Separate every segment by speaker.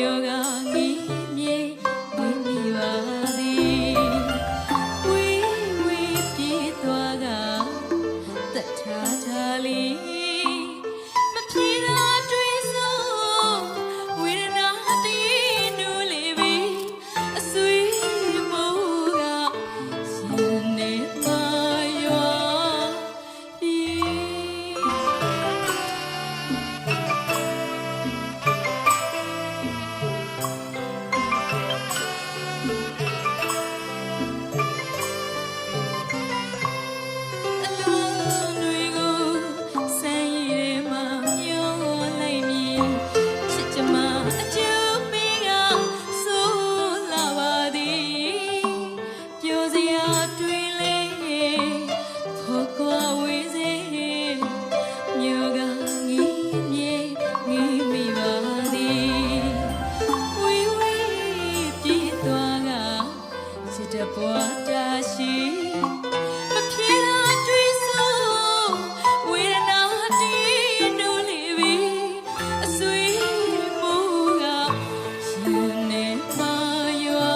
Speaker 1: မြို့ကငီးမြေဝေးမိပါသည်ဝေးဝေးပြေးသွားကသက်ထားချလီမပြေသာတွေးစိုးဝေဒနာတည်နူးလေပြီအဆွေမိုးကရှင်နေပါရွာတပွားတာရှိမပြေသာတွေးစိုးဝေဒနာတည်နူးလေပြီအဆွေမိုးကရှင်နေပါရွာ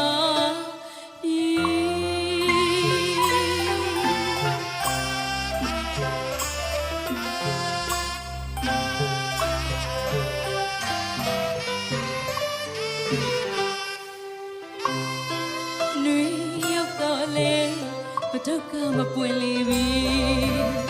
Speaker 1: နွေရောက်တော့လေဘဒုက္ခမပွင့်လေပြီ